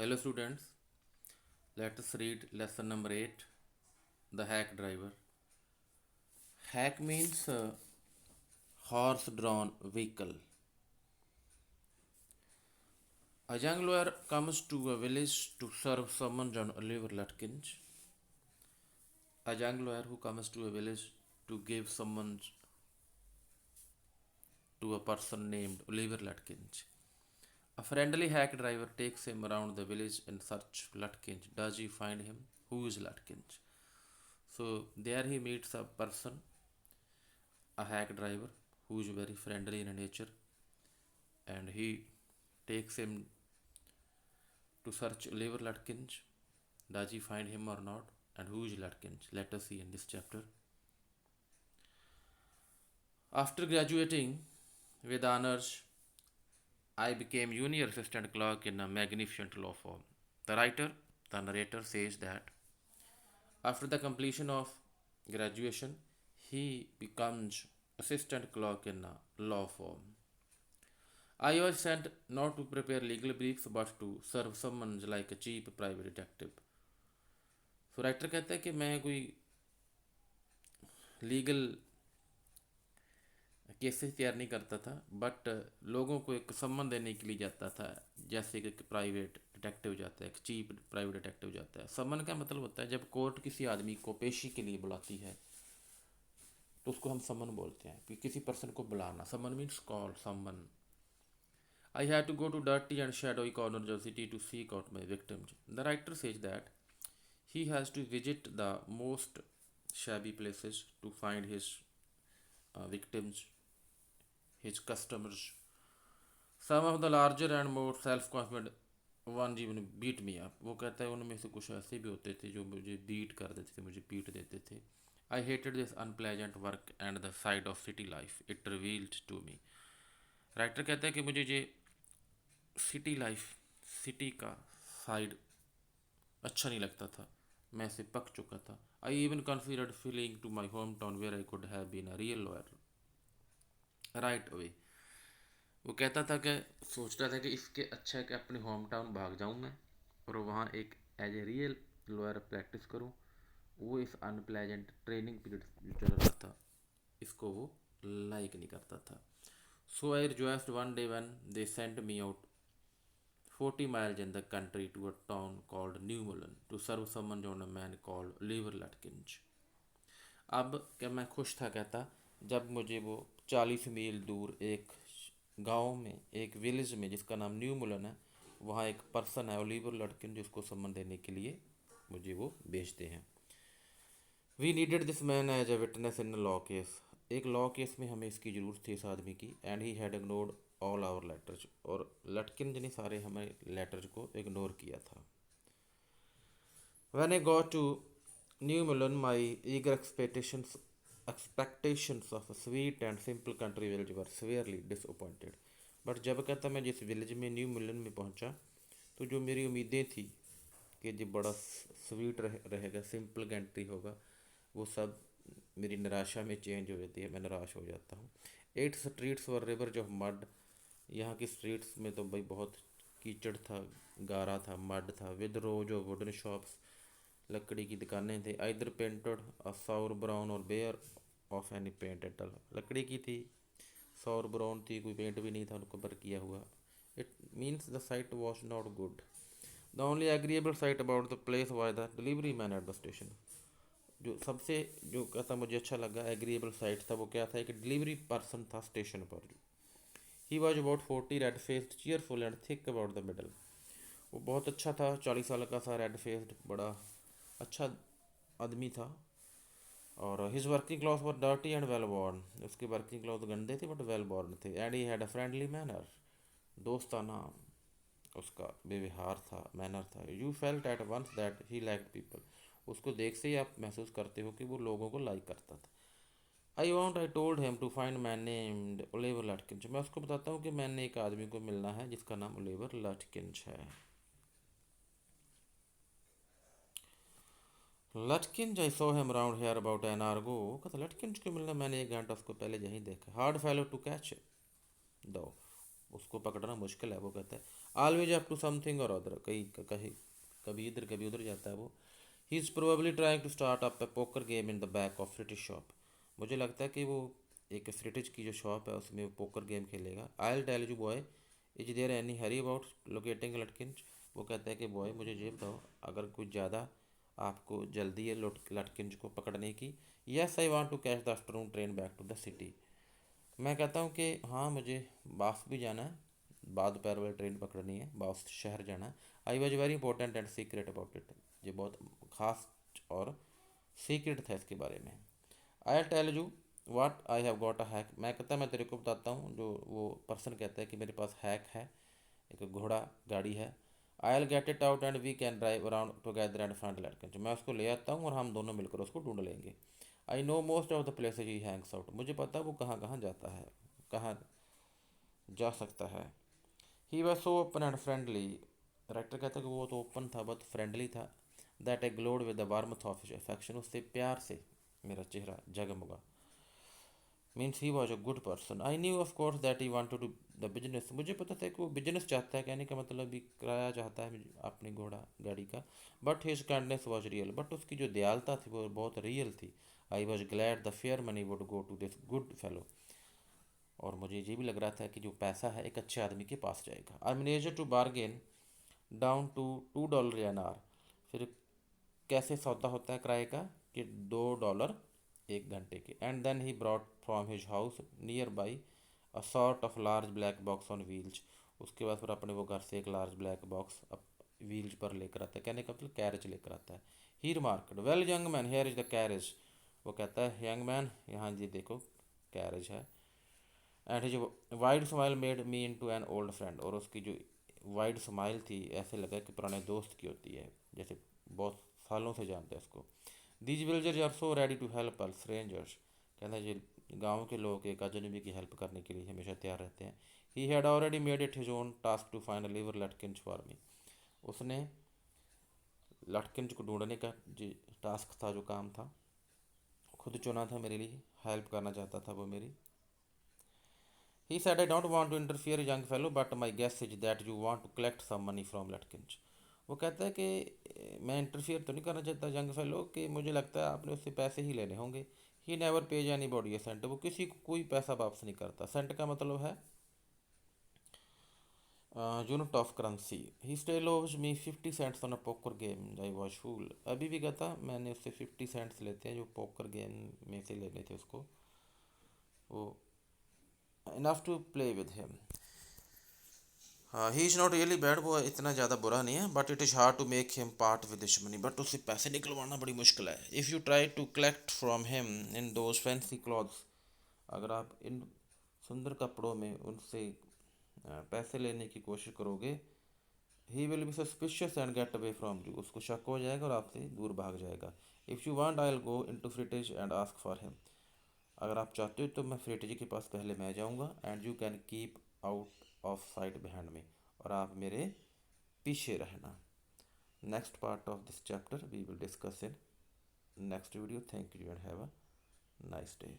Hello students, let us read lesson number 8, the hack driver. Hack means horse-drawn vehicle. A young lawyer comes to a village to serve someone on Oliver Lutkins. A young lawyer who comes to a village to give someone to a person named Oliver Lutkins. A friendly hack driver takes him around the village in search of Lutkins. Does he find him? Who is Lutkins? So there he meets a person, a hack driver who is very friendly in nature, and he takes him to search Oliver Lutkins. Does he find him or not? And who is Lutkins? Let us see in this chapter. After graduating with honors, I became junior assistant clerk in a magnificent law firm. The writer, the narrator says that after the completion of graduation, he becomes assistant clerk in a law firm. I was sent not to prepare legal briefs but to serve summons like a cheap private detective. So writer कहता है कि मैं कोई legal cases तैयार नहीं करता था but लोगों को एक सम्मन देने के लिए जाता था, जैसे कि प्राइवेट डिटेक्टिव जाता है, एक चीप प्राइवेट डिटेक्टिव जाता है। सम्मन का मतलब होता है जब कोर्ट किसी आदमी को पेशी के लिए बुलाती है तो उसको हम सम्मन बोलते हैं कि किसी पर्सन को बुलाना। सम्मन मीन्स कॉल, सम्मन। I had to go to dirty and shadowy corners of the city to seek out my victims. The writer says that he has to visit the most shabby places to find his victims, his customers. Some of the larger and more self-confident ones even beat me up. वो कहता है उनमें से कुछ ऐसे भी होते थे जो मुझे बीट कर देते थे, मुझे पीट देते थे. I hated this unpleasant work and the side of city life. It revealed to me. Writer कहता है कि मुझे ये सिटी लाइफ, सिटी का साइड अच्छा नहीं लगता था, मैं इसे पक चुका था. I even considered fleeing to my home town where I could have been a real lawyer right away. वो कहता था कि सोच रहा था कि इसके अच्छा है कि अपने होम टाउन भाग जाऊँ मैं और वहाँ एक as a real lawyer practice करूँ. वो इस अनप्लेजेंट ट्रेनिंग पीरियड जो चल रहा था इसको वो लाइक नहीं करता था. So I rejoiced one day when they sent me out 40 miles in the country to a town called New Mullen to serve someone on a man called Oliver Lutkins. अब क्या मैं खुश था, कहता, जब मुझे वो 40 मील दूर एक गांव में, एक विलेज में जिसका नाम न्यू मुलन है, वहाँ एक पर्सन है ओलिवर लटकिन जिसको सम्मन देने के लिए मुझे वो भेजते हैं. We needed this man as a witness in law case. एक लॉ केस में हमें इसकी ज़रूरत थी इस आदमी की. And he had ignored all our letters. और लटकिन ने सारे हमारे लेटर्स को इग्नोर किया था. When I got to New Mullion my eager expectations of a sweet and simple country village were severely disappointed. But जब कहता मैं जिस विलेज में न्यू मिलन में पहुंचा तो जो मेरी उम्मीदें थी कि जो बड़ा स्वीट रहेगा, सिंपल कंट्री होगा, वो सब मेरी निराशा में चेंज हो जाती है, मैं निराश हो जाता हूँ. 8 streets were reverse of mud. यहाँ की स्ट्रीट्स में तो भाई बहुत कीचड़ था, गारा था, मड था. With rose of wooden shops, लकड़ी की दुकानें थी. आइदर पेंटेड अ सौर ब्राउन और बेयर ऑफ एनी पेंट एटल. लकड़ी की थी, सौर ब्राउन थी, कोई पेंट भी नहीं था उनको पर किया हुआ. It means the site was not good. The only agreeable site about the place was the delivery man at the station. जो सबसे जो कहता मुझे अच्छा लगा एग्रीएबल साइट था वो क्या था, एक डिलीवरी पर्सन था स्टेशन पर. He was about 40, red faced, cheerful and thick about the middle. वो बहुत अच्छा था, 40 साल का था, रेड फेस्ड, बड़ा अच्छा आदमी था. और his working cloth were dirty and well born. उसके वर्किंग क्लॉथ गंदे थे बट वेल बॉर्न थे. And he had a friendly manner. दोस्ताना उसका व्यवहार था, मैनर था. You felt at once that he like people. उसको देख से ही आप महसूस करते हो कि वो लोगों को लाइक करता था. I told him to find man named Oliver Lutkins. मैं उसको बताता हूँ कि मैंने एक आदमी को मिलना है जिसका नाम ओलिवर लटकिंस है. Lutkins I saw him around here about an hour ago. कहता लटकिंस को मिलना मैंने 1 घंटा उसको पहले यहीं देखा. हार्ड फेलो टू कैच दो. उसको पकड़ना मुश्किल है। वो कहता है always up to something or other, कहीं कहीं कभी इधर कभी उधर जाता है वो। He is probably trying to start up a poker game in the back of Fritz's shop. मुझे लगता है कि वो एक फ्रिटिश की जो शॉप है उसमें वो पोकर गेम खेलेगा। I will tell you boy, is there any hurry about locating Lutkins. वो कहता है कि बॉय मुझे ये बताओ, अगर कुछ ज़्यादा आपको जल्दी है लटकिंस को पकड़ने की। Yes I want to catch the afternoon train back to the city. मैं कहता हूँ कि हाँ मुझे बास भी जाना है, बाद दोपहर वाली ट्रेन पकड़नी है, बास शहर जाना है। I was very important and secret about it. ये बहुत खास और सीक्रेट था इसके बारे में। I tell you what I have got a hack. मैं कहता मैं तेरे को बताता हूँ, जो वो पर्सन कहता है कि मेरे पास हैक है, एक घोड़ा गाड़ी है। I'll get it out and we can drive around together and find लड़के। मैं उसको ले आता हूँ और हम दोनों मिलकर उसको ढूंढ लेंगे। I know most of the places he Hanks out. मुझे पता है वो कहाँ कहाँ जाता है, कहाँ जा सकता है। He was so open and friendly. Director कहता है कि वो तो ओपन था बहुत फ्रेंडली था। That a glowed with the warmth of his affection. उससे प्यार से मेरा चेहरा जगमगा। Means he was a good person. I knew of course that he wanted to the business. मुझे पता था कि वो बिजनेस चाहता है, कहने का मतलब भी किराया चाहता है अपनी घोड़ा गाड़ी का। But his kindness was real. But उसकी जो दयालुता थी वो बहुत रियल थी। I was glad the fare money would go to this good fellow. और मुझे ये भी लग रहा था कि जो पैसा है एक अच्छे आदमी के पास जाएगा। I manage to bargain down to $2 an hour. फिर कैसे सौदा होता है किराए का, कि $2 एक घंटे के। And then he brought from his house nearby a sort of large black box on wheels. उसके बाद फिर अपने वो घर से एक लार्ज ब्लैक बॉक्स व्हील्स पर लेकर आता है, कहने का मतलब कैरेज लेकर आता है। He remarked well young man here is the carriage. वो कहता है यंग मैन यहाँ जी देखो कैरेज है। And his wide smile made me into an old friend. और उसकी जो वाइड स्माइल थी ऐसे लगा कि पुराने दोस्त की होती है, जैसे बहुत सालों से जानते हैं उसको। These villagers are so ready to help us strangers. कहना ये गाँव के लोग एक अजनबी की हेल्प करने के लिए हमेशा तैयार रहते हैं। He had already made it his own task to find a liver Lutkins for me. उसने लटकिंस को ढूंढने का जो टास्क था, जो काम था, खुद चुना था मेरे लिए, हेल्प करना चाहता था वो मेरी। He said, I don't want to interfere, young fellow, but my guess is that you want to collect some money from Latkins. वो कहता है कि मैं इंटरफियर तो नहीं करना चाहता यंग फेलो, कि मुझे लगता है आपने उससे पैसे ही लेने होंगे। He never pays anybody a cent. वो किसी को कोई पैसा वापस नहीं करता। सेंट का मतलब है unit of currency. He still owes me 50 cents on a poker game. I was fool. अभी भी कहता मैंने उससे 50 सेंट्स लेते हैं जो पोकर गेम में से लेने थे उसको, वो enough to play with him. हाँ he is not really bad, वो इतना ज़्यादा बुरा नहीं है। But it is hard to make him part with this money. But उससे पैसे निकलवाना बड़ी मुश्किल है। If you try to collect from him in those fancy clothes. अगर आप इन सुंदर कपड़ों में उनसे पैसे लेने की कोशिश करोगे, he will be suspicious and get away from you. उसको शक हो जाएगा और आपसे दूर भाग जाएगा। If you want I will go into fritage and ask for him. अगर आप चाहते हो तो मैं फ्रिटेज के पास पहले मैं जाऊँगा। And you can keep out of sight behind me. और आप मेरे पीछे रहना। Next part of this chapter we will discuss in next video. Thank you and have a nice day.